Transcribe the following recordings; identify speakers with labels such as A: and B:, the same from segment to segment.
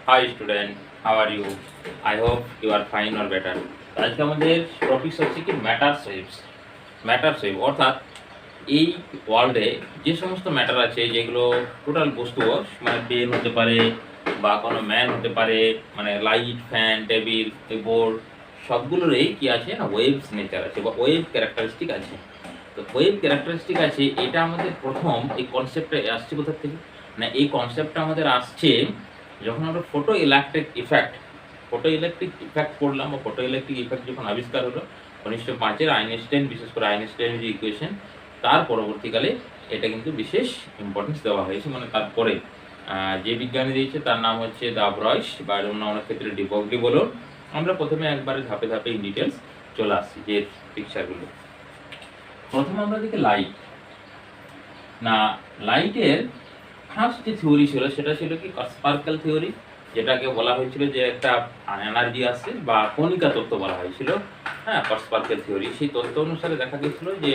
A: Hi student, how are you? I hope you are fine or better. আজকে আমাদের topic হচ্ছে কি matter wave অর্থাৎ এই ওয়ার্ল্ডে যে সমস্ত ম্যাটার আছে যেগুলো টোটাল বস্তু মানে পেন হতে পারে বা কোনো ম্যান হতে পারে, মানে লাইট, ফ্যান, টেবিল, বোর্ড, সবগুলোরই কি আছে না ওয়েভস নেচার আছে বা ওয়েভ ক্যারেক্টারিস্টিক আছে। তো ওয়েভ ক্যারেক্টারিস্টিক আছে, এটা আমাদের প্রথম এই কনসেপ্টটা আসছে কোথা থেকে না, এই কনসেপ্টটা আমাদের আসছে যখন আমরা ফটো ইলেকট্রিক ইফেক্ট পড়লাম বা ফটো ইলেকট্রিক ইফেক্ট যখন আবিষ্কার হলো 1905-এর আইনস্টাইন, বিশেষ করে আইনস্টাইনের যে ইকুয়েশন, তার পরবর্তীকালে এটা কিন্তু বিশেষ ইম্পর্টেন্স দেওয়া হয়েছে। মানে তারপরে যে বিজ্ঞানী দিয়েছে তার নাম হচ্ছে দা ব্রয়েস বা অন্য অনেক ক্ষেত্রে ডিবগলি বলুন। আমরা প্রথমে একবারে ধাপে ধাপে ইন ডিটেলস চলে আসছি যে পিকচারগুলো। প্রথমে আমরা দেখি লাইট। না, লাইটের ফার্স্ট যে থিওরি ছিল সেটা ছিল কি স্পার্কেল থিওরি, যেটাকে বলা হয়েছিল যে একটা এনার্জি আছে বা কণিকা তত্ত্ব বলা হয়েছিল। হ্যাঁ, স্পার্কেল থিওরি, সেই তত্ত্ব অনুসারে দেখা গেছিল যে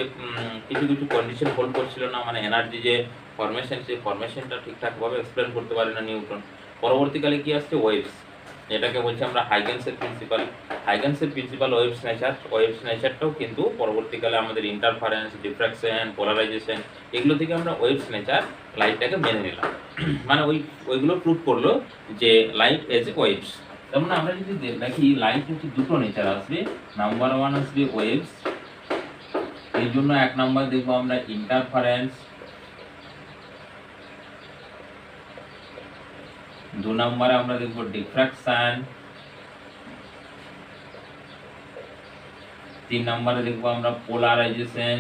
A: কিছু কিছু কন্ডিশন হোল্ড করছিল না, মানে এনার্জি যে ফরমেশন, সেই ফরমেশনটা ঠিকঠাকভাবে এক্সপ্লেন করতে পারে না নিউটন। পরবর্তীকালে কি আসছে ওয়েভস, এটাকে বলছি আমরা হাইগেন্সের প্রিন্সিপাল ওয়েভস নেচারটাও কিন্তু পরবর্তীকালে আমাদের ইন্টারফারেন্স, ডিফ্রাকশন, পোলারাইজেশন, এগুলো থেকে আমরা ওয়েভস নেচার লাইটটাকে মেনে নিলাম। মানে ওইগুলো প্রুভ করলো যে লাইট এজ এ ওয়েভস। তার মানে আমরা যদি দেখি লাইট হচ্ছে দুটো নেচার আসবে। নাম্বার ওয়ান আসবে ওয়েভস, এই জন্য এক নাম্বার দেখবো আমরা ইন্টারফারেন্স, 2 নম্বরে আমরা দেখব ডিফ্রাকশন, 3 নম্বরে দেখব আমরা পোলারাইজেশন,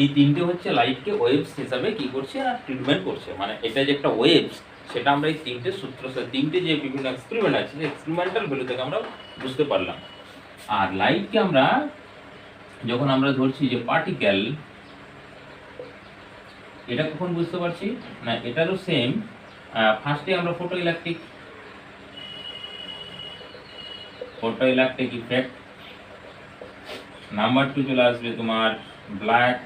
A: এই তিনটে হচ্ছে লাইটকে ওয়েভস হিসাবে কি করছে না ট্রিটমেন্ট করছে। মানে এটা যে একটা ওয়েভস, সেটা আমরা এই তিনটে সূত্র, তিনটে যে বিভিন্ন এক্সপেরিমেন্ট আছে, এক্সপেরিমেন্টাল ভ্যালু থেকে আমরা বুঝতে পারলাম। আর লাইটকে আমরা যখন আমরা ধরছি যে পার্টিকেল, এটা কখন বুঝতে পারছি না, এটারও সেম। ফার্স্টে আমরা ফটো ইলেকট্রিক ইফেক্ট, নাম্বার 2 চলে আসবে তোমার ব্ল্যাক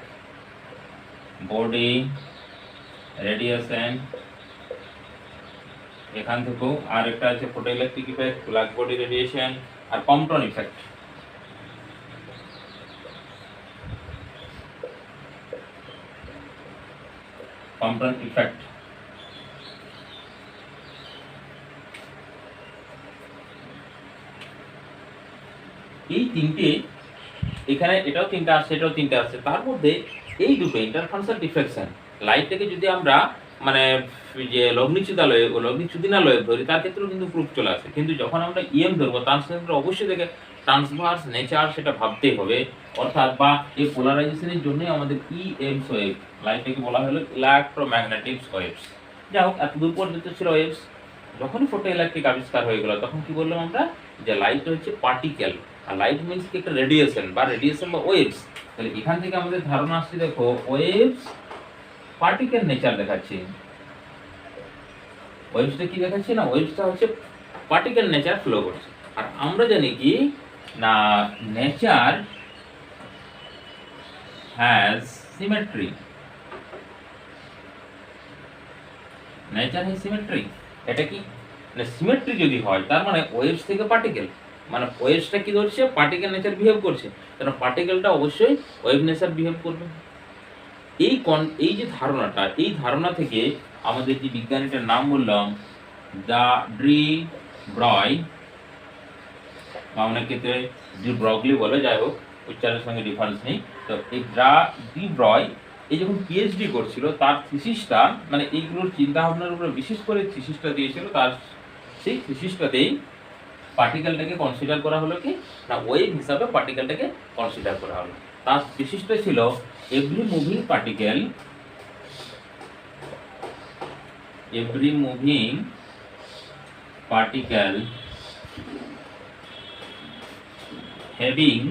A: বডি রেডিয়েশন, এখান থেকেও আর একটা আছে photo electric effect, black body radiation, আর কম্পটন ইফেক্ট। এই তিনটে, এখানে এটাও তিনটা আসছে, এটাও তিনটা আসছে, তার মধ্যে এই দুটো ইন্টারফারেন্স আর ডিফ্রাকশন, লাইটটাকে যদি আমরা মানে যে লগ্নিচ্যুতিনালয়ে ধরি, তার ক্ষেত্রেও কিন্তু প্রুফ চলে আসে। কিন্তু যখন আমরা ইএম ধরবো, তার ক্ষেত্রে অবশ্যই দেখে ট্রান্সভার্স নেচার সেটা ভাবতে হবে। অর্থাৎ বা এই পোলারাইজেশনের জন্যই আমাদের ইএম ওয়েভ, লাইটটাকে বলা হলো ইলেকট্রোম্যাগনেটিক ওয়েভস। যাই হোক, এত দূর পর্যন্ত ছিল ওয়েভস। যখনই ফটো ইলেকট্রিক আবিষ্কার হয়ে গেল, তখন কি বললাম আমরা যে লাইট হচ্ছে পার্টিকেল, আর লাইট মিন্স কি একটা রেডিয়েশন বা ওয়েভস। তাহলে এখান থেকে আমাদের ধারণা আসছে, দেখো ওয়েভস পার্টিকেল নেচার দেখাচ্ছে। ওয়েভসটা কি দেখাচ্ছে না, ওয়েভসটা হচ্ছে পার্টিকেল নেচার ফ্লো করছে। আর আমরা জানি কি না, নেচার হ্যাজ সিমেট্রি, এটা কি না, সিমেট্রি যদি হয় তার মানে ওয়েভস থেকে পার্টিকেল, মানে ওয়েভসটা কি ধরছে, পার্টিকেল নেচার বিহেভ করছে, কারণ পার্টিকেলটা অবশ্যই ওয়েভ নেচার বিহেভ করবে। এই যে ধারণাটা, এই ধারণা থেকে আমাদের যে বিজ্ঞানীটার নাম বললাম দা ডি ব্রয়, বা অনেক ক্ষেত্রে ডি ব্রগলি বলে, যাই হোক উচ্চারণের সঙ্গে ডিফারেন্স নেই। তো এই ডি ব্রয় এই যখন পিএইচডি করছিল, তার থিসিসটা মানে এইগুলোর চিন্তা ভাবনার উপরে বিশেষ করে থিসিসটা দিয়েছিল, তার সেই থিসিসটাতেই পার্টিকেলটাকে কনসিডার করা হলো কি না, ওয়েভ হিসাবে পার্টিকেলটাকে কনসিডার করা হলো। তার থিসিসটা ছিল every moving particle having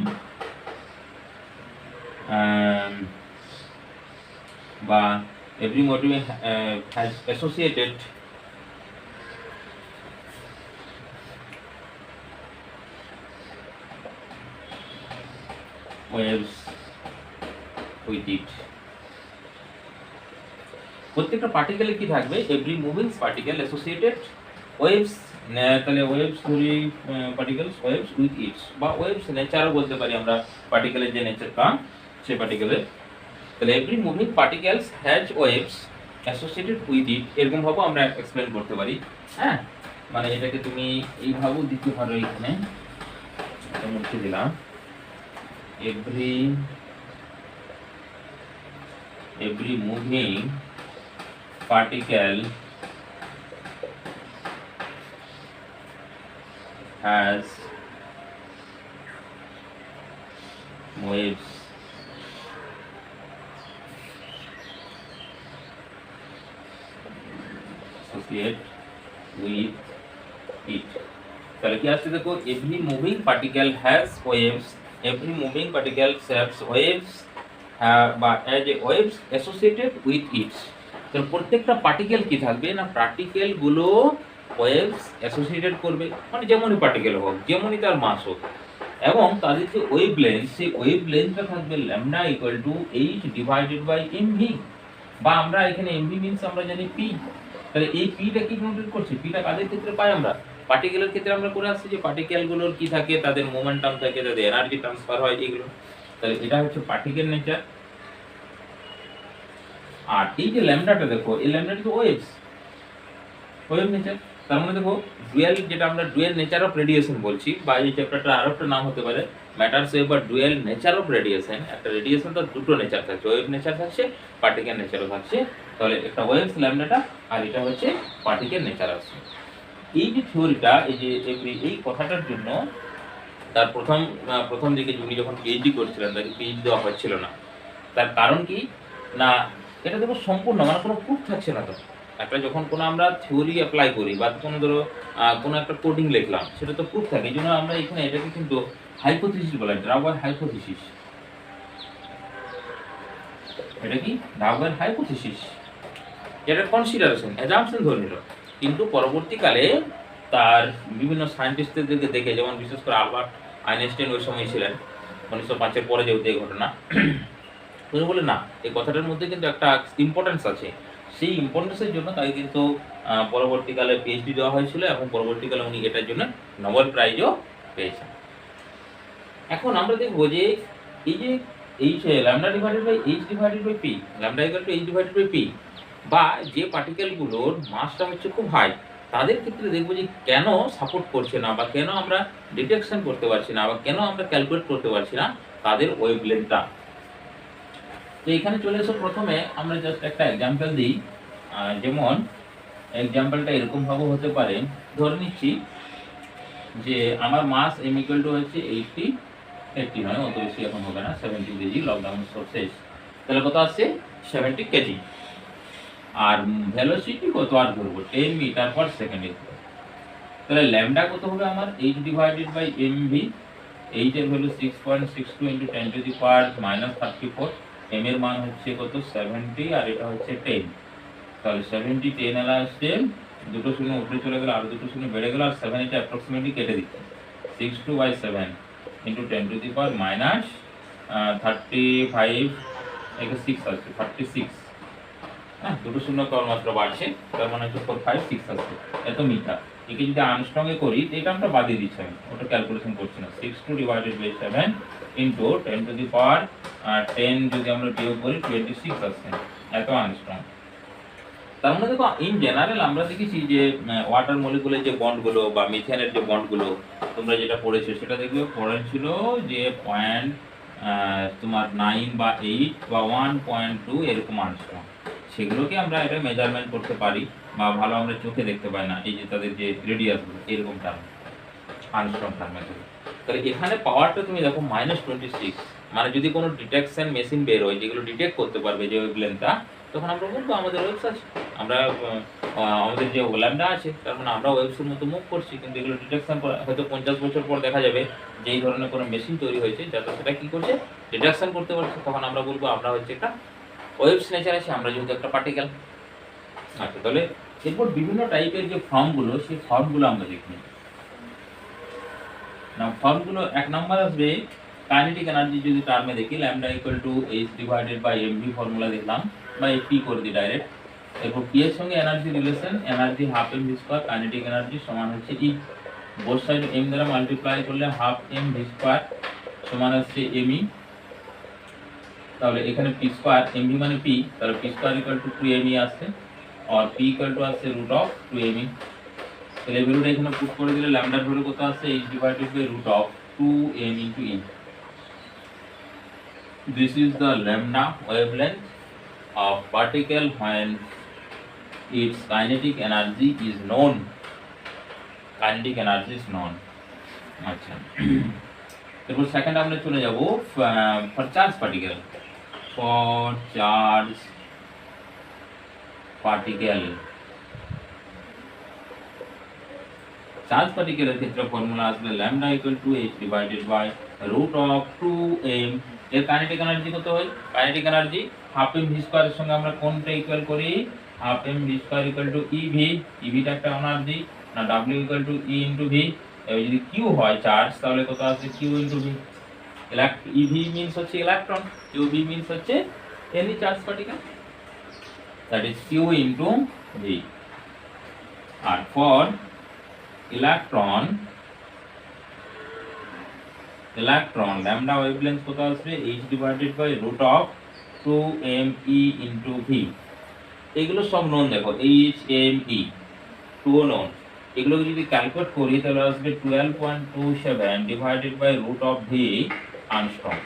A: বা every moving has associated waves with it. প্রত্যেকটা পার্টিকেলে কি থাকবে, every moving particle associated waves, তাহলে ওয়েভস ধরি পার্টিকেলস ওয়েভস উইথ ইটস, বা ওয়েভস নেচারও বলতে পারি আমরা, পার্টিকেলের যে নেচার কাম সেই পার্টিকেলের। তাহলে every moving particles has waves associated with it, এরকম ভাবে আমরা এক্সপ্লেন করতে পারি। হ্যাঁ, মানে এটাকে তুমি এইভাবেও দিতে পারো, এখানে মুছে দিলাম, every moving particle has waves associated with it। তাহলে কি আসছে দেখো, every moving particle has waves, every moving particle has waves বা as a waves associated with it। তো প্রত্যেকটা পার্টিকেল কি থাকবে না, পার্টিকেল গুলো ওয়েভস অ্যাসোসিয়েটেড করবে, মানে যেমনই পার্টিকেল হোক, যেমনই তার মাস হোক, এবং তাদের যে ওয়েভ লেন্থ, সেই ওয়েভ লেন্থটা থাকবে lambda equal to h divided by m v, বা আমরা এখানে এমভি মিন্স আমরা জানি পি। তাহলে এই পিটা কি নোটেট করছি, পিটা কাদের ক্ষেত্রে পাই আমরা, পার্টিকেলের ক্ষেত্রে আমরা করে আসছি যে পার্টিকেলগুলোর কি থাকে, তাদের মোমেন্টাম থাকে, তাদের এনার্জি ট্রান্সফার হয়, এগুলো। তাহলে এটা হচ্ছে পার্টিকেল নেচার। আর এই যে ল্যামডাটা দেখো, এই ল্যামডাটা তো ওয়েভস, ওয়েভ নেচার। তার মানে দেখো ডুয়েল, যেটা আমরা ডুয়েল নেচার অফ রেডিয়েশন বলছি, বা এই চ্যাপ্টারটা আরো একটা নাম হতে পারে ম্যাটারস ওয়েভ বা ডুয়েল নেচার অফ রেডিয়েশন। একটা রেডিয়েশন তো দুটো নেচার থাকছে, ওয়েভ নেচার থাকছে, পার্টিকেল নেচারও থাকছে। তাহলে একটা ওয়েভস ল্যামডাটা, আর এটা হচ্ছে পার্টিকেল নেচার আছে। এই যে থিওরিটা, এই যে এই কথাটার জন্য তার প্রথম দিকে উনি যখন পিএইচডি করছিলেন, তাকে পিএইচডি দেওয়া হচ্ছিল না। তার কারণ কি না, এটা দেখো সম্পূর্ণ মানে কোনো প্রুফ থাকছে না। তো একটা যখন কোনো আমরা থিওরি অ্যাপ্লাই করি, বা কোনো ধরো কোনো একটা কোডিং লিখলাম, সেটা তো প্রুফ থাকে। এই জন্য আমরা এখানে এটাকে কিন্তু হাইপোথিসিস বলে, ডাউয়ার হাইপোথিসিস। এটা কি ডাউয়ার হাইপোথিসিস, এটা কনসিডারেশন, অ্যাজাম্পশন ধরে নিল। কিন্তু পরবর্তীকালে তার বিভিন্ন সায়েন্টিস্টদেরকে দেখে, যেমন বিশেষ করে আলবার্ট আইনস্টাইন ওই সময় ছিলেন, 1905-এর পরে যেহেতু এই ঘটনা, উনি বলে না, এই কথাটার মধ্যে কিন্তু একটা ইম্পর্টেন্স আছে। সেই ইম্পর্টেন্সের জন্য তাকে কিন্তু পরবর্তীকালে পিএইচডি দেওয়া হয়েছিল, এবং পরবর্তীকালে উনি এটার জন্য নোবেল প্রাইজও পেয়েছেন। এখন আমরা দেখবো যে এই যে h lambda divided by h divided by p, lambda equal to h divided by p, বা যে পার্টিকেলগুলোর মাসটা হচ্ছে খুব হাই, তাদের ক্ষেত্রে দেখবো যে কেন সাপোর্ট করছে না, বা কেন আমরা ডিটেকশন করতে পারছি না, বা কেন আমরা ক্যালকুলেট করতে পারছি না তাদের ওয়েভলেন্থটা। তো এখানে চলে এসো, প্রথমে আমরা জাস্ট একটা এক্সাম্পল দিই। যেমন এক্সাম্পলটা এরকম ভাবে হতে পারে, ধরে নিচ্ছি যে আমার মাস এম ইকুয়াল টু হচ্ছে 80 নয়, অত বেশি এখন হবে না, 70 কেজি, লকডাউন সব শেষ। তাহলে কত আসছে, 70 কেজি। আর ভেলোসিটি কত আর ধরবো, 10 মিটার পার সেকেন্ড। তাহলে ল্যামডা কত হবে আমার, H divided by MV. H এর value 6.62 into 10 to the power -34, M এর মান হচ্ছে কত 70, আর এটা হচ্ছে 10। তাহলে 70 10 এলা আসছে, দুটো শূন্য উপরে চলে গেল, আর দুটো শূন্য বেড়ে গেল, আর 7 এটা অ্যাপ্রক্সিমেটলি কেটে দিতে, 62/7 ইন্টু 10 টু দি পাওয়ার -35, একে 6 আসছে 36। হ্যাঁ, দুটো শূন্য কেবলমাত্র বাড়ছে, তার মানে হচ্ছে 4 5 6 আসছে, এত মিটার। একে যদি আর্মস্ট্রং এ করি, এটা আমরা বাদিয়ে দিচ্ছি, আমি ওটা ক্যালকুলেশন করছি না। 62 divided by 7 into 10 to the power 10 যদি আমরা বিয়োগ করি 26 আসছে, এত আর্মস্ট্রং। তার মানে দেখো ইন জেনারেল আমরা দেখেছি যে ওয়াটার মলিকুলের যে বন্ডগুলো, বা মিথেনের যে বন্ডগুলো তোমরা যেটা পড়েছো, সেটা দেখবে পড়েছিল যে তোমার 9 বা 8 বা 1.2 এরকম আর্মস্ট্রং। সেগুলোকে আমরা এটা মেজারমেন্ট করতে পারি, বা ভালো আমরা চোখে দেখতে পাই না, এই যে তাদের যে রেডিয়াসগুলো, এরকম টার্ম আর্মস্ট্রং টার্মে। তাহলে এখানে পাওয়ারটা তুমি দেখো -26, মানে যদি কোনো ডিটেকশন মেশিন বের হয় যেগুলো ডিটেক্ট করতে পারবে যে ওয়েভলেন্থটা, তখন আমরা বলবো আমাদের ওয়েভস আছে, আমরা আমাদের যে ল্যামডা আছে, তার মানে আমরা ওয়েভসের মতো মুভ করছি। কিন্তু এগুলো ডিটেকশন হয়তো 50 বছর পর দেখা যাবে যে এই ধরনের কোনো মেশিন তৈরি হয়েছে যাতে সেটা কি করছে, ডিটেকশন করতে পারছে, তখন আমরা বলবো আমরা হচ্ছে একটা ওয়েভস নেচার আছে, আমরা যেহেতু একটা পার্টিকেল। আচ্ছা, তাহলে এরপর বিভিন্ন টাইপের যে ফর্মগুলো, সেই ফর্মগুলো আমরা দেখি। না, ফর্মগুলো এক নাম্বার আসবে কাইনেটিক এনার্জি, যদি টার্মে দেখি lambda equal to h divided by m v formula দেখলাম, বা পি করে দিই ডাইরেক্ট। এরপর পি এর সঙ্গে energy relation, energy half M V square, kinetic energy সমান হচ্ছে ই, বোথ সাইড এম দ্বারা মাল্টিপ্লাই করলে হাফ এম ভি স্কয়ার সমান হচ্ছে এম ই। তাহলে এখানে পি স্কয়ার, এম ভি মানে পি, তাহলে P square equal to 2 E আসছে, আর পি ইকুয়াল টু আসছে রুট অফ 2 ই। তাহলে ভ্যালুটা এখানে পুট করে দিলে ল্যামডার ভ্যালু কত আছে, h divided by root of 2m into e. This is the lambda wavelength of particle when its kinetic energy is known. Kinetic energy is known. আচ্ছা, এরপর সেকেন্ড আমরা চলে যাব for charge particle. For charge particle, charge পার্টিকেলের ক্ষেত্রে formula আসবে lambda equal to h divided by root of 2m। এর kinetic energy কত হয়, kinetic energy half M V স্কয়ারের সঙ্গে আমরা কোনটা ইকুয়াল করি, half M V square equal to EV, ইভিটা একটা এনার্জি না, w equal to E into V. এবার যদি কিউ হয় চার্জ তাহলে কত আসবে Q into V. EV means হচ্ছে ইলেকট্রন, কিউ ভি মিন্স হচ্ছে any charge particle, that is Q into V. আর ফর ইলেকট্রন, lambda wavelength কত আসবে h divided by root of 2me into v। এগুলো সব নোন, দেখো h m e 2 নোন, এগুলো যদি ক্যালকুলেট করি তাহলে আসবে 12.27 divided by root of v angstrom.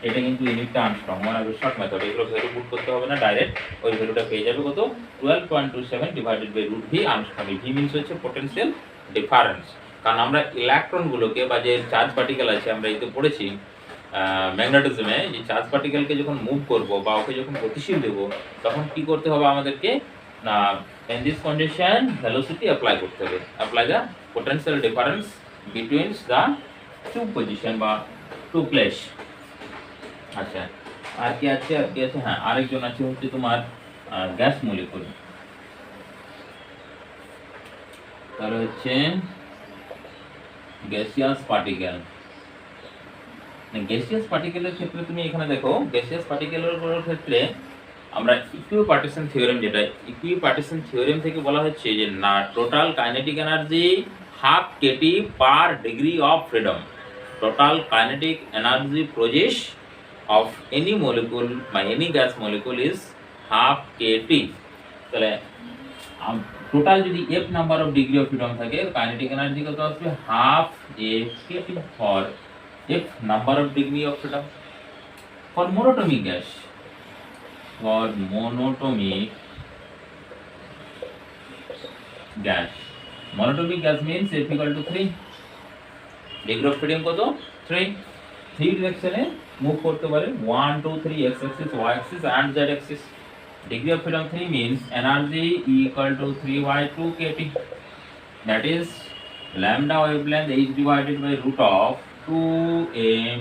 A: এটা কিন্তু ইউনিটটা আর্মস্ট্রং, মানে শর্ট মেথড, এগুলো ভ্যালু পুট করতে হবে না, ডাইরেক্ট ওই ভ্যালুটা পেয়ে যাবে কত 12.27 divided by root v angstrom. v means হচ্ছে পোটেনশিয়াল ডিফারেন্স। কারণ আমরা ইলেকট্রনগুলোকে বা যে চার্জ পার্টিকেল আছে আমরা এতে পড়েছি ম্যাগনেটিজমে, যে চার্জ পার্টিকেলকে যখন মুভ করব বা ওকে যখন গতিশীল দেব তখন কি করতে হবে আমাদেরকে না, in this condition velocity apply করতে হবে, apply the potential difference between the two position বা টু প্লেস। আচ্ছা, আর কি আছে, আর কি আছে, হ্যাঁ আরেকজন আছে হচ্ছে তোমার গ্যাস মলিকুল। তাহলে হচ্ছে গ্যাসিয়াস পার্টিকেল। গ্যাসিয়াস পার্টিকেলের ক্ষেত্রে তুমি এখানে দেখো, গ্যাসিয়াস পার্টিকেলের ক্ষেত্রে আমরা ইকুইপার্টিশন থিওরেম, যেটা ইকুইপার্টিশন থিওরেম থেকে বলা হচ্ছে যে না, total kinetic energy half KT per degree of freedom. Total kinetic energy প্রজেস অফ এনি মলিকুল বা any gas molecule is half KT. তাহলে টোটাল যদি F number of degree of freedom থাকে, কাইনেটিক এনার্জি কত আসবে half F KT for F number of degree of freedom. For monotomic gas, for monatomic gas, monatomic gas means F equal to 3, degree of freedom কত 3, 3 ডিরেকশনে move করতে পারে 1 2 3 x axis y axis and z axis। degree of freedom 3 means energy equal to 3/2 kT, that is lambda wavelength h divided by root of 2m,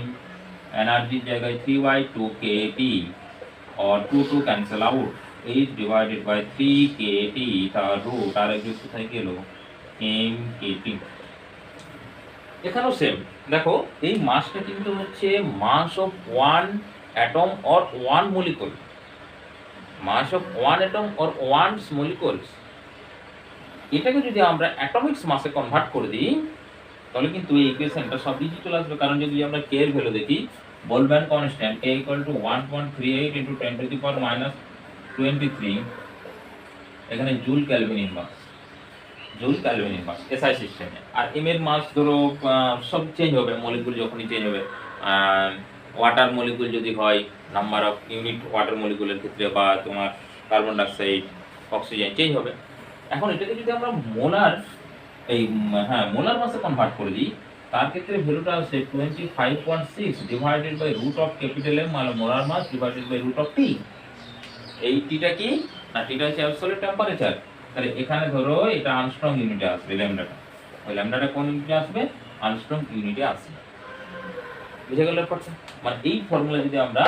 A: energy জায়গায় 3/2 kT और 2 cancel out, h divided by 3 kT, তার root আর একটু কোথায় গেল m kT। এখানেও same, দেখো এই মাসটা কিন্তু হচ্ছে mass of one atom or one molecule, mass of one atom or ones molecules. এটাকে যদি আমরা অ্যাটমিক্স মাসে কনভার্ট করে দিই তাহলে কিন্তু এই ইকুয়েশনটা সব ইজি চলে আসবে। কারণ যদি আমরা কে এর ভ্যালু দেখি, Boltzmann constant K equal to 1.38 into 10 to the power minus 23, এখানে joule kelvin inverse, joule kelvin inverse SI সিস্টেমে। আর এম এর মাস ধরো সব চেঞ্জ হবে, মলিকুল যখনই চেঞ্জ হবে, ওয়াটার মলিকুল যদি হয় নাম্বার অফ ইউনিট ওয়াটার মলিকুলের ক্ষেত্রে, বা তোমার কার্বন ডাইঅক্সাইড অক্সিজেন চেঞ্জ হবে। এখন এটাকে যদি আমরা মোলার মোলার মাসে কনভার্ট করে দিই, তার ক্ষেত্রে ভ্যালুটা আসছে 25.6 divided by root of capital M মানে molar mass divided by root of T. এই টিটা কি না, টিটা হচ্ছে অ্যাবসলিউট টেম্পারেচার। তাহলে এখানে ধরো এটা আর্মস্ট্রং ইউনিটে আসবে ল্যামডাটা, ওই ল্যামডাটা কোন ইউনিটে আসবে, আর্মস্ট্রং ইউনিটে আসবে। বুঝে গেল ব্যাপারটা? মানে এই ফর্মুলা যদি আমরা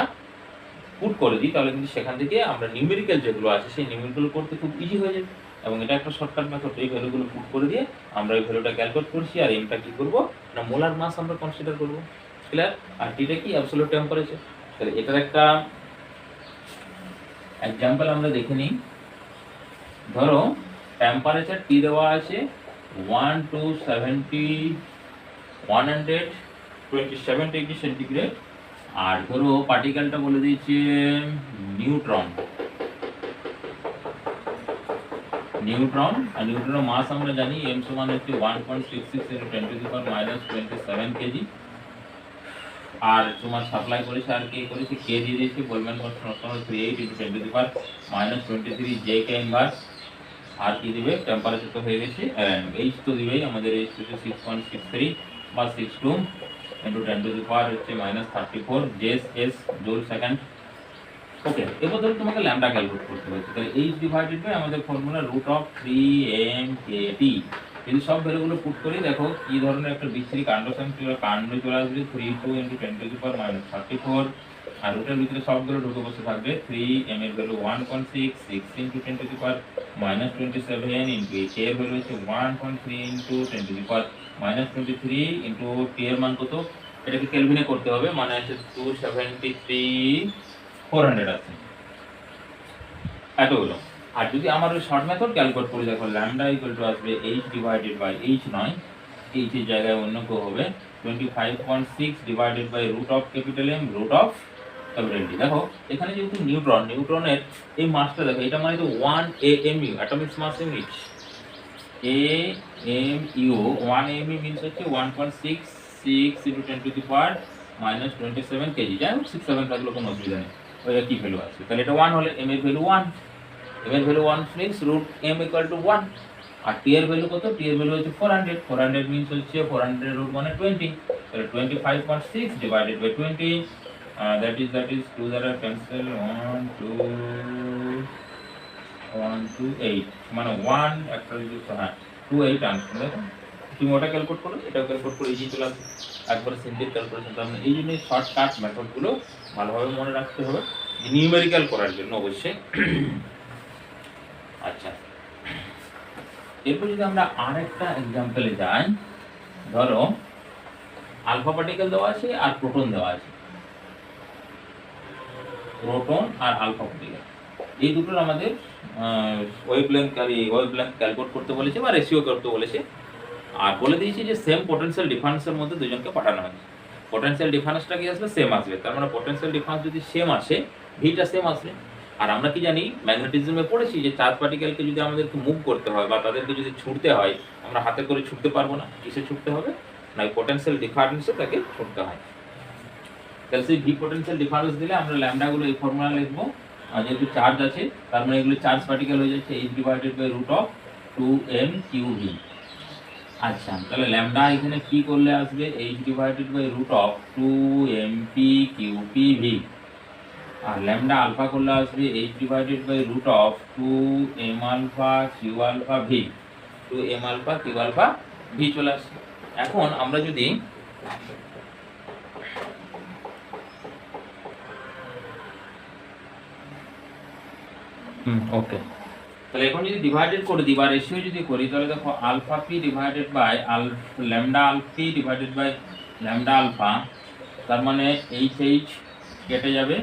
A: পুট করে দিই তাহলে কিন্তু সেখান থেকে আমরা নিউমেরিক্যাল যেগুলো আছে সেই নিউমেরিক্যাল করতে খুব ইজি হয়ে যাবে। এবং এটা একটা শর্টকাট মেথড, এই ভ্যালুগুলো পুট করে দিয়ে আমরা এই ভ্যালুটা ক্যালকুলেট করছি, আর এমটা কি করব না মোলার মাস আমরা কনসিডার করব, ক্লিয়ার? আর টিটা কি অ্যাবসলিউট টেম্পারেচার। তাহলে এটার একটা এক্সাম্পল আমরা দেখে নিই। ধরো টেম্পারেচার টি দেওয়া আছে 1 to 127 ডিগ্রি সেন্টিগ্রেড, আর ধরো পার্টিকেলটা বলে দিয়েছে নিউট্রন। আর নিউট্রনের মাস আমরা জানি m সমান হচ্ছে 1.66 × 10⁻⁻27 কেজি। আর তোমার সাপ্লাই করেছে আর কে করেছে, কে দিয়ে দিয়েছে, বলম্যান কনস্ট্যান্ট 38 × 10⁻23 J কে ইনভার্স। আর কি দিবে, টেম্পারেচার তো হয়ে গেছে, এইচ তো দিবেই, আমাদের এইচ হচ্ছে 6.63 বা 62 × 10⁻34 J জুল সেকেন্ড। ওকে, এবার ধরো তোমাকে ল্যাম্বডা ক্যালকুলেট করতে হচ্ছে, তাহলে এইচ ডিভাইডেড বাই আমাদের ফর্মুলা √3mkt। যদি সব ভ্যালুগুলো পুট করি, দেখো কি ধরনের একটা বিচ্ছিরি কাণ্ড চলে আসবে, 32 × 10⁻34, আর রুটের ভিতরে সবগুলো ঢুকে বসে থাকবে। 3m এর ভ্যালু 1.6, 6 × 10⁻27 ইন্টু k এর ভ্যালু হচ্ছে 1.3 × 10⁻23 ইন্টু t এর মান কত, এটাকে কেলভিনে করতে হবে, মানে হচ্ছে 273,400 আছে, এতগুলো। আর যদি আমার ওই শর্ট মেথড ক্যালকুলেট করি, দেখো ল্যাম্বডা ইকুয়াল টু আসবে h ডিভাইডেড বাই h নয়, h এর জায়গায় অন্য কেউ হবে 25.6 ডিভাইডেড বাই √M √D। দেখো এখানে যেহেতু নিউট্রনের এই মাসটা দেখো, এটা মানে তো 1 AMU, atomic mass unit. AMU 1 AMU means হচ্ছে 1.66 × 10⁻⁻27 কেজি। যাই হোক 67 থাকলে কোনো অসুবিধা নেই, ওই একই ভ্যালু আছে। তাহলে এটা 1 হলে m এর ভ্যালু 1, m এর ভ্যালু 1 মিন্স √M = 1। আর t এর ভ্যালু কত, t এর ভ্যালু হচ্ছে 400 মিন্স হচ্ছে 400 √1 20, তাহলে 25.6 ডিভাইডেড বাই 20, that is 2 দ্বারা ক্যান্সেল, 1 2 8 মানে 1 একটা যদি হ্যাঁ 28 আনসার। দেখো তুমি ওটা ক্যালকুলেট করো, এটাও ক্যালকুলেট করে ইজি চলে আসবে, একবারে সিম্পল ক্যালকুলেশন। তার মানে এই জন্য শর্টকাট মেথডগুলো ভালোভাবে মনে রাখতে হবে নিউমেরিক্যাল করার জন্য অবশ্যই। আচ্ছা, এরপর যদি আমরা আরেকটা এক্সাম্পলে যাই, ধরো আলফা পার্টিকেল দেওয়া আছে আর প্রোটন দেওয়া আছে, প্রোটন আর আলফা পার্টিকেল, এই দুটোর আমাদের ওয়েভলেংথ ক্যালকুলেট করতে বলেছে বা রেশিও করতে বলেছে, আর বলে দিয়েছে যে সেম পোটেনশিয়াল ডিফারেন্সের মধ্যে দুজনকে পাঠানো হয়েছে। পোটেনশিয়াল ডিফারেন্সটা কি আসবে, সেম আসবে, তার মানে পোটেনশিয়াল ডিফারেন্স যদি সেম আসে, ভিটা সেম আসবে। আর আমরা কি জানি, ম্যাগনেটিজমে পড়েছি যে চার্জ পার্টিকেলকে যদি আমাদেরকে মুভ করতে হয় বা তাদেরকে যদি ছুটতে হয়, আমরা হাতে করে ছুটতে পারবো না, কিসে ছুটতে হবে না, পোটেনশিয়াল ডিফারেন্সে তাকে ছুটতে হয়। তাহলে সেই ভি পোটেনশিয়াল ডিফারেন্স দিলে আমরা ল্যাম্বডাগুলো এই ফর্মুলা লিখবো, আর যেহেতু চার্জ আছে তার মানে এগুলো চার্জ পার্টিকেল হয়ে যাচ্ছে h ডিভাইডেড বাই √2m3v। আচ্ছা, তাহলে ল্যাম্বডা এখানে কি করলে আসবে, h ডিভাইডেড বাই √2mp/qpv, আর ল্যাম্বডা আলফা করলে আসবে h divided by √2m⁻⁴q⁴v, 2m⁻⁴q⁴v চলে আসছে। এখন আমরা যদি ওকে, তাহলে এখন যদি ডিভাইডেড করে দিই বা রেশিও যদি করি, তাহলে দেখো alpha P divided by lambda P divided by lambda alpha, তার মানে এইচ কেটে যাবে,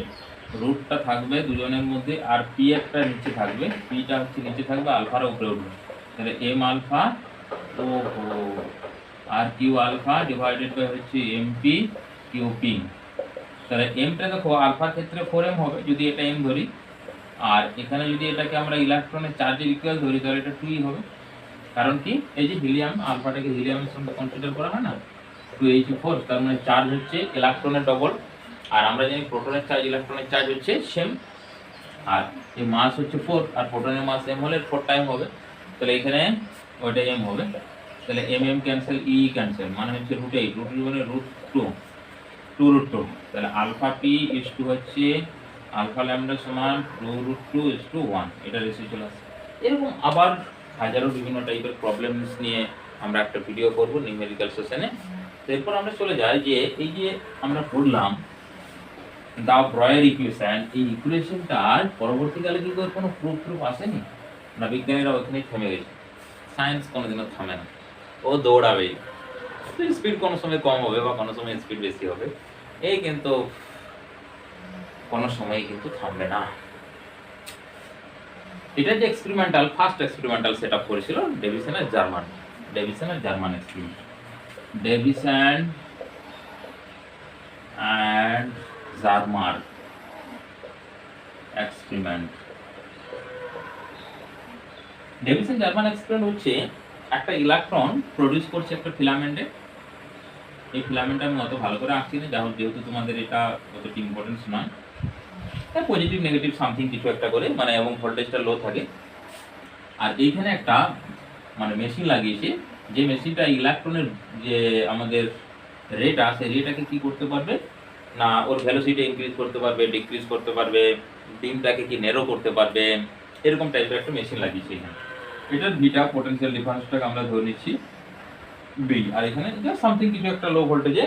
A: রুটটা থাকবে দুজনের মধ্যে, আর পি একটা নিচে থাকবে, পিটা হচ্ছে নিচে থাকবে, আলফার উপরে উঠবে, তাহলে এম আলফা ও আর কিউ আলফা ডিভাইডেড বাই হচ্ছে এমপি কিউপি। তাহলে এমটা দেখো আলফার ক্ষেত্রে 4m হবে যদি এটা m ধরি, আর এখানে যদি এটাকে আমরা ইলেকট্রনের চার্জের ইকুয়াল ধরি তাহলে এটা 2 হবে। কারণ কি, এই যে হিলিয়াম, আলফাটাকে হিলিয়ামের সঙ্গে কনসিডার করা হয় না, 2H4, তার মানে চার্জ হচ্ছে ইলেকট্রনের ডবল, আর আমরা জানি প্রোটনের চার্জ ইলেকট্রনের চার্জ হচ্ছে সেম, আর এই মাস হচ্ছে 4, আর প্রোটনের মাস m হলে 4 টাইম হবে, তাহলে এখানে ওইটা m হবে, তাহলে m ক্যান্সেল, e ক্যান্সেল, মানে হচ্ছে √8, মানে √2, তাহলে আলফা পি ইজ টু হচ্ছে আলফা ল্যাম্বডা সমান 2√2:1, এটা রেশিও চলে আসছে। এরকম আবার হাজারো বিভিন্ন টাইপের প্রবলেমস নিয়ে আমরা একটা ভিডিও করব নিউমেরিক্যাল সেশনে। এরপর আমরা চলে যাই যে এই যে আমরা পড়লাম দা ব্রয়ের ইকুয়েশন, এই ইকুয়েশনটার পরবর্তীকালে কি কোনো প্রুফ আসেনি না, বিজ্ঞানীরা ওখানেই থেমে গেছে। সায়েন্স কোনোদিনও থামে না, ও দৌড়াবে, স্পিড কোনো সময় কম হবে বা কোনো সময় স্পিড বেশি হবে, এই কিন্তু কোনো সময় কিন্তু থামবে না। এটা যে এক্সপেরিমেন্টাল ফার্স্ট এক্সপেরিমেন্টাল সেটআপ করেছিল ডেভিসন আর Germer experiment Davisson and Germer experiment. Davisson Germer experiment হচ্ছে একটা ইলেকট্রন প্রডিউস করছে একটা ফিলামেন্টে। এই ফিলামেন্টটা আমি অত ভালো করে আঁকছি না, যেহেতু তোমাদের এটা অতটা ইম্পর্টেন্স নয়, তাই পজিটিভ নেগেটিভ সামথিং কিছু একটা করে মানে এবং ভোল্টেজটা লো থাকে। আর এইখানে একটা মানে মেশিন লাগিয়েছে, যে মেশিনটা ইলেকট্রনের যে আমাদের রেট আছে রেটাকে কি করতে পারবে না, ওর ভেলোসিটি ইনক্রিজ করতে পারবে, ডিক্রিজ করতে পারবে, বিমটাকে কি নেরো করতে পারবে, এরকম টাইপের একটা মেশিন লাগিয়েছে এখানে। এটার বিটা পোটেনশিয়াল ডিফারেন্সটাকে আমরা ধরে নিচ্ছি বি, আর এখানে জাস্ট সামথিং কিছু একটা লো ভোল্টেজে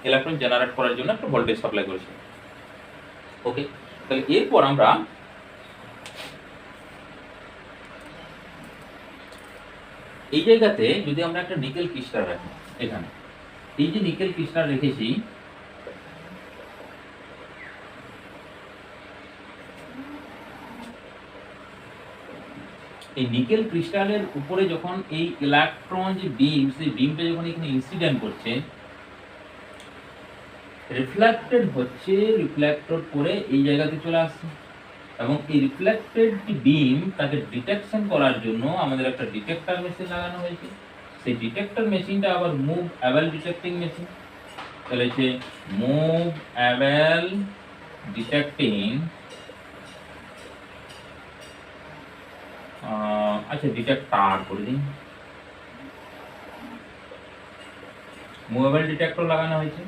A: ইলেকট্রন জেনারেট করার জন্য একটা ভোল্টেজ সাপ্লাই করেছে। ওকে, তাহলে এরপর আমরা এই জায়গাতে যদি আমরা একটা নিকেল ক্রিস্টাল রাখি, এখানে এই যে নিকেল ক্রিস্টাল রেখেছি, এই নিকেল ক্রিস্টালের উপরে যখন এই ইলেকট্রন যে বিম, সেই বিমটা যখন এখানে ইনসিডেন্ট করছে, রিফ্লেক্টেড হচ্ছে, রিফ্লেক্টেড করে এই জায়গাতে চলে আসছে, এবং এই রিফ্লেক্টেড বিম তাকে ডিটেকশন করার জন্য আমাদের একটা ডিটেক্টর মেশিন লাগানো হয়েছে। সেই ডিটেক্টর মেশিনটা আবার মুভ অ্যাবেল ডিটেক্টিং মেশিন, তাহলে হচ্ছে মুভ অ্যাবেল ডিটেক্টিং, আচ্ছা ডিটেক্টর করে দিন, মুভেবল ডিটেক্টর লাগানো হয়েছে।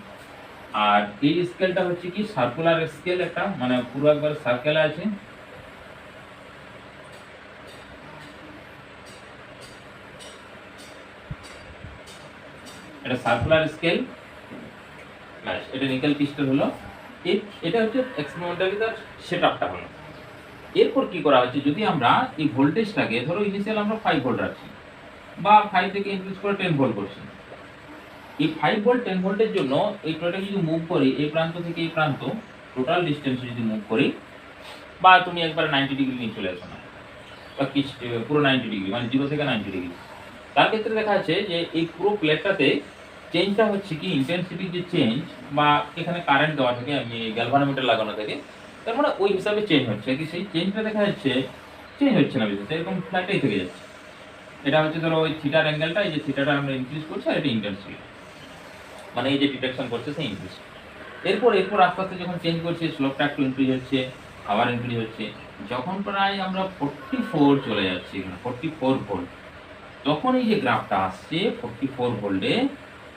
A: আর এই স্কেলটা হচ্ছে কি সার্কুলার স্কেল, একটা মানে পুরো একবার সার্কেল আছে, এটা সার্কুলার স্কেল, এটা নিকেল ক্রিস্টাল হলো। এটা হচ্ছে এক্সপেরিমেন্টালি তার সেটআপটা হলো। এরপর কি করা হচ্ছে, যদি আমরা এই ভোল্টেজটাকে ধরো ইনিশিয়াল আমরা 5 ভোল্ট রাখছি বা 5 থেকে ইনক্রিজ করে 10 ভোল্ট করছি, এই 5 ভোল্ট 10 ভোল্টের জন্য এই টোটাল যদি মুভ করি এই প্রান্ত থেকে এই প্রান্ত, টোটাল ডিসটেন্স যদি মুভ করি, বা তুমি একবার 90 ডিগ্রি নিয়ে চলে আসো না, বা পুরো 90 ডিগ্রি মানে 0 থেকে 90 ডিগ্রি, তার ক্ষেত্রে দেখা যাচ্ছে যে এই পুরো প্লেটটাতে চেঞ্জটা হচ্ছে কি ইন্টেন্সিটি যে চেঞ্জ, বা এখানে কারেন্ট দেওয়া থাকে, আমি গ্যালভানোমিটার লাগানো থাকে, তার মানে ওই হিসাবে চেঞ্জ হচ্ছে কি, সেই চেঞ্জটা দেখা যাচ্ছে চেঞ্জ হচ্ছে না বিশেষ, এরকম ফ্ল্যাটেই থেকে যাচ্ছে। এটা হচ্ছে ধরো ওই থিটার অ্যাঙ্গেলটা, এই যে থিটাটা আমরা ইনক্রিজ করছি, আর এটা ইন্টেন্সিটি মানে এই যে ডিটেকশন করছে সেই ইনক্রিজ। এরপর আস্তে আস্তে যখন চেঞ্জ করছে স্লোপটা একটু ইনক্রিজ হচ্ছে, আবার ইনক্রিজ হচ্ছে, যখন প্রায় আমরা 44 চলে যাচ্ছি, এখানে 44 ভোল্ট, তখন এই যে গ্রাফটা আসছে 44 ভোল্টে,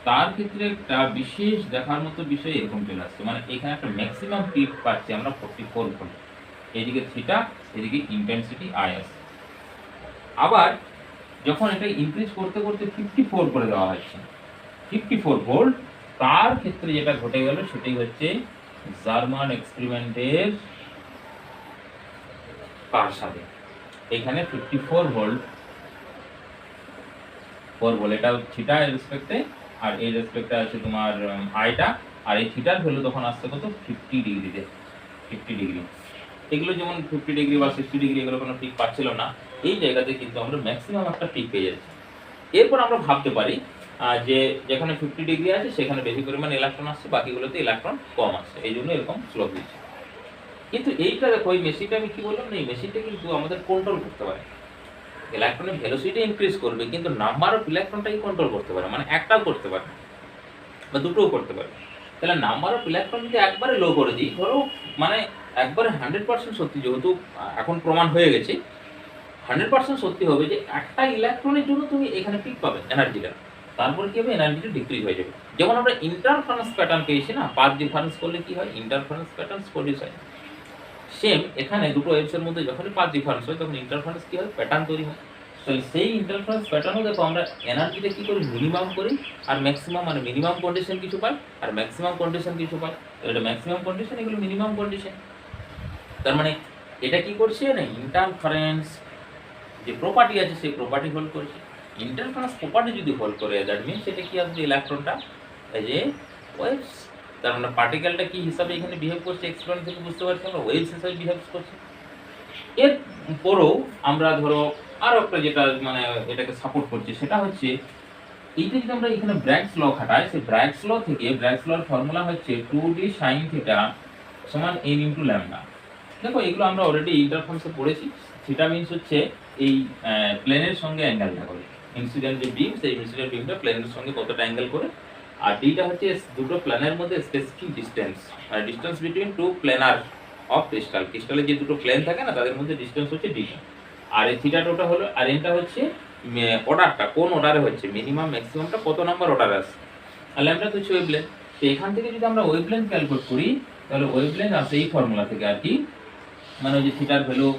A: তার ক্ষেত্রে একটা বিশেষ দেখার মতো বিষয় এরকম চলে আসছে, মানে এখানে একটা ম্যাক্সিমাম পিক পাচ্ছি আমরা 44 ভোল্ট, এইদিকে থিটা, এদিকে ইন্টেন্সিটি আই আসছে। আবার যখন এটা ইনক্রিজ করতে করতে 54 করে দেওয়া হচ্ছে, 54 ভোল্ট, তার ক্ষেত্রে যেটা ঘটে গেল সেটাই হচ্ছে জার্মান এক্সপেরিমেন্টের কার সাথে, এখানে 54 ভোল্ট 4 ভোল্ট, এটা থিটা এর রেসপেক্টে, আর এই রেসপেক্টে আছে তোমার আইটা, আর এই থিটার ভ্যালু তখন আসছে কত 50 ডিগ্রিতে, 50 ডিগ্রি। এগুলো যেমন 50 ডিগ্রি বা 60 ডিগ্রি এগুলো কোনো পিক পাচ্ছিল না, এই জায়গাতে কিন্তু আমরা ম্যাক্সিমাম একটা পিক পেয়ে যাচ্ছি। এরপর আমরা ভাবতে পারি যে যেখানে 50 ডিগ্রি আছে সেখানে বেশি পরিমাণে ইলেকট্রন আসছে, বাকিগুলোতে ইলেকট্রন কম আসছে, এই জন্য এরকম স্লোপ দিচ্ছে। কিন্তু এইটা দেখো, এই মেশিনটা আমি কি বললাম না, এই মেশিনটা কিন্তু আমাদের কন্ট্রোল করতে পারে, ইলেকট্রনের ভেলোসিটি ইনক্রিজ করবে কিন্তু নাম্বার অফ ইলেকট্রনটাই কন্ট্রোল করতে পারে, মানে একটাও করতে পারে বা দুটোও করতে পারে। তাহলে নাম্বার অফ ইলেকট্রন যদি একবারে লো করে দিই, ধরো মানে একবারে 100% সত্যি, যেহেতু এখন প্রমাণ হয়ে গেছে 100% সত্যি হবে যে একটা ইলেকট্রনের জন্য তুমি এখানে পিক পাবে এনার্জিটা, তারপর কি হবে এনার্জিটা ডিক্রিজ হয়ে যাবে। যেমন আমরা ইন্টারফারেন্স প্যাটার্ন পেয়েছি না, পাথ ডিফারেন্স করলে কি হয় ইন্টারফারেন্স প্যাটার্ন প্রডিউস হয়, সেম এখানে দুটো ওয়েভসের মধ্যে যখনই পাথ ডিফারেন্স হয় তখন ইন্টারফারেন্স কি হয় প্যাটার্ন তৈরি হয়। তো সেই ইন্টারফারেন্স প্যাটার্নও দেখো আমরা এনার্জিটা কি করি মিনিমাম করি, আর ম্যাক্সিমাম মানে মিনিমাম কন্ডিশন কিছু পাই আর ম্যাক্সিমাম কন্ডিশন কিছু পাই, তো এটা ম্যাক্সিমাম কন্ডিশন, এগুলো মিনিমাম কন্ডিশন। তার মানে এটা কি করছে না ইন্টারফারেন্স যে প্রপার্টি আছে সেই প্রপার্টি হোল্ড করছে। ইন্টারফারেন্স প্রপার্টি যদি হোল্ড করে দ্যাট মিনস সেটা কি আসবে ইলেকট্রনটা এই যে ওয়েভস, তার মানে পার্টিকেলটা কি হিসাবে এখানে বিহেভ করছে এক্সপেরিমেন্ট থেকে বুঝতে পারছি আমরা, ওয়েভস হিসাবে বিহেভ করছে। এর পরেও আমরা ধরো আরো একটা যেটা মানে এটাকে সাপোর্ট করছে সেটা হচ্ছে এইটা যদি আমরা এখানে ব্র্যাগস ল খাটাই, সেই ব্র্যাগস ল থেকে ব্র্যাগস লর ফর্মুলা হচ্ছে 2d sin থিটা সমান n ইনটু ল্যামডা। দেখো এগুলো আমরা অলরেডি ইন্টারফারেন্সে পড়েছি। থিটা মিন্স হচ্ছে এই প্লেনের সঙ্গে অ্যাঙ্গেলটা করে, ইনসিডেন্ট যে বিম সেই ইনসিডেন্ট বিমটা প্লেনের সঙ্গে কতটা অ্যাঙ্গেল করে। আর ডিটা হচ্ছে দুটো প্ল্যানের মধ্যে স্পেসিফিক ডিসটেন্স, মানে distance between two planar of crystal. ক্রিস্টালে যে দুটো প্লেন থাকে না তাদের মধ্যে ডিসটেন্স হচ্ছে ডিটা। আর এই থিটাটা হলো, আর এনটা হচ্ছে অর্ডারটা কোন অর্ডারে হচ্ছে, মিনিমাম ম্যাক্সিমামটা কত নাম্বার অর্ডারে আছে। আর ল্যামডা তো হচ্ছে ওয়েভলেন্থ। তো এখান থেকে যদি আমরা ওয়েভলেন্থ ক্যালকুলেট করি তাহলে ওয়েভলেন্থ আসে এই ফর্মুলা থেকে আর কি, মানে ওই যে থিটার ভ্যালু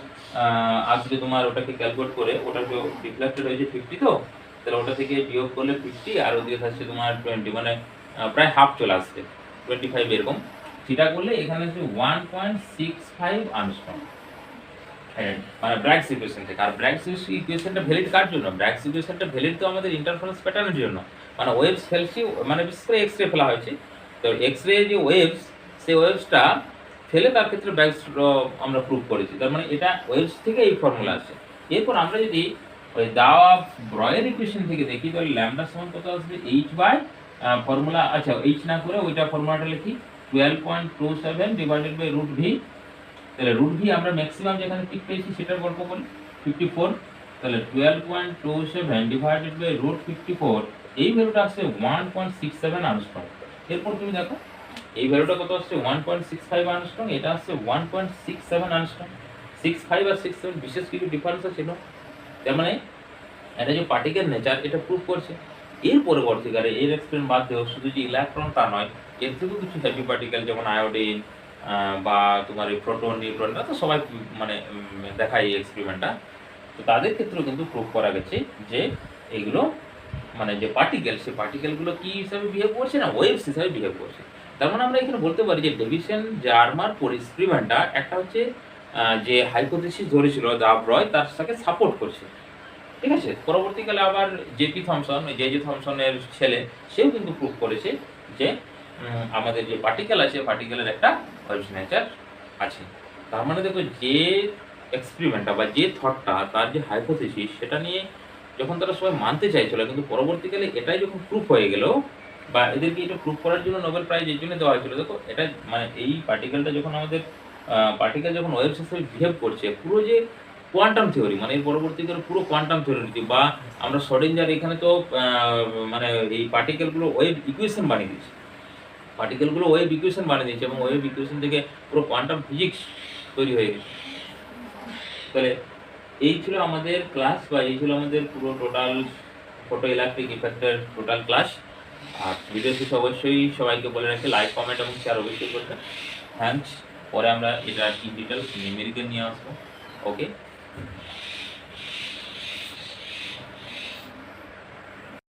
A: আসবে তোমার, ওটাকে ক্যালকুলেট করে ওটা তো রিফ্লেক্টেড হয়েছে 50, তো তাহলে ওটা থেকে বিয়োগ করলে 50 আর ওদিকে থাকছে তোমার 20, মানে প্রায় হাফ চলে আসছে 25 এরকম। থিটা করলে এখানে হচ্ছে 1.65 আর্মস্ট্রং, মানে ব্র্যাগস ইকুয়েশন থেকে। আর ব্র্যাগস ইকুয়েশনটা ভ্যালিড কার জন্য? ব্র্যাগস ইকুয়েশনটা ভ্যালিড তো আমাদের ইন্টারফারেন্স প্যাটার্নের জন্য, মানে ওয়েভস ফেলছি, মানে বিশেষ করে এক্স রে ফেলা হয়েছে। তো এক্স রে যে ওয়েভস, সেই ওয়েভসটা ফেলে তার ক্ষেত্রে ব্র্যাগস আমরা প্রুভ করেছি। তার মানে এটা ওয়েভস থেকে এই ফর্মুলা আছে। এরপর আমরা যদি ওই দেওয়া ব্রয়ের ইকুয়েশন থেকে দেখি তাহলে ল্যামডা সমান কত আসবে, এইচ বাই ফর্মুলা, আচ্ছা এইচ না করে ওইটা ফর্মুলাটা লিখি 12.27 ডিভাইডেড বাই রুট ভি। তাহলে রুট ভি আমরা ম্যাক্সিমাম যেখানে ঠিক পেয়েছি সেটার গল্প করি 54, তাহলে 12.27 ডিভাইডেড বাই রুট 54, এই ভ্যালুটা আসছে 1.67 আর্মস্ট্রং। এরপর তুমি দেখো এই ভ্যালুটা কত আসছে 1.65 আর্মস্ট্রং, এটা আসছে 1.67 আর্মস্ট্রং। 65 আর 67 বিশেষ কিছু ডিফারেন্স আছে না, তার মানে এটা যে পার্টিকেল নেচার এটা প্রুভ করছে। এর পরবর্তীকালে এর এক্সপেরিমেন্ট বাদ দিয়েও শুধু যে ইলেকট্রন তা নয়, এর থেকেও কিছু হেভি পার্টিকেল যেমন আয়োডিন বা তোমার এই প্রোটন নিউট্রন, তো সবাই মানে দেখায় এই এক্সপেরিমেন্টটা। তো তাদের ক্ষেত্রেও কিন্তু প্রুভ করা গেছে যে এগুলো মানে যে পার্টিকেল, সেই পার্টিকেলগুলো কি হিসাবে বিহেভ করছে না, ওয়েভস হিসাবে বিহেভ করছে। তার মানে আমরা এখানে বলতে পারি যে ডেভিসন জার্মার এক্সপেরিমেন্টটা একটা হচ্ছে যে হাইপোথিসিস ধরেছিল দা ব্রয়, তার সাথে সাপোর্ট করছে, ঠিক আছে। পরবর্তীকালে আবার জেপি থমসন, জে থমসনের ছেলে, সেও কিন্তু প্রুভ করেছে যে আমাদের যে পার্টিকেল আছে পার্টিকেলের একটা ওয়েভস নেচার আছে। তার মানে দেখো যে এক্সপেরিমেন্টটা বা যে থটটা, তার যে হাইপোথিসিস, সেটা নিয়ে যখন তারা সবাই মানতে চাইছিল, কিন্তু পরবর্তীকালে এটাই যখন প্রুফ হয়ে গেল, বা এদেরকে এটা প্রুফ করার জন্য নোবেল প্রাইজ এর জন্য দেওয়া হয়েছিল। দেখো এটা মানে এই পার্টিকেলটা যখন আমাদের পার্টিকেল যখন ওয়েভস হিসেবে বিহেভ করছে, পুরো যে কোয়ান্টাম থিওরি, মানে এর পরবর্তীকালে পুরো কোয়ান্টাম থিওরি, বা আমরা শর্ডিঞ্জার এখানে তো মানে এই পার্টিকেলগুলো ওয়েভ ইকুয়েশন বানিয়ে দিয়েছে, পার্টিকেলগুলো ওয়েভ ইকুয়েশন বানিয়ে দিয়েছে, এবং ওয়েভ ইকুয়েশন থেকে পুরো কোয়ান্টাম ফিজিক্স তৈরি হয়ে গেছে। তাহলে এই ছিল আমাদের ক্লাস, বা এই ছিল আমাদের পুরো টোটাল ফটো ইলেকট্রিক ইফেক্টের টোটাল ক্লাস। আর ভিডিও শেষে অবশ্যই সবাইকে বলে রাখি লাইক, কমেন্ট এবং শেয়ার অবশ্যই করবেন। থ্যাঙ্কস। পরে আমরা এটা ইন ডিটেলস নিউমেরিক্যাল নিয়ে আসবো। ওকে।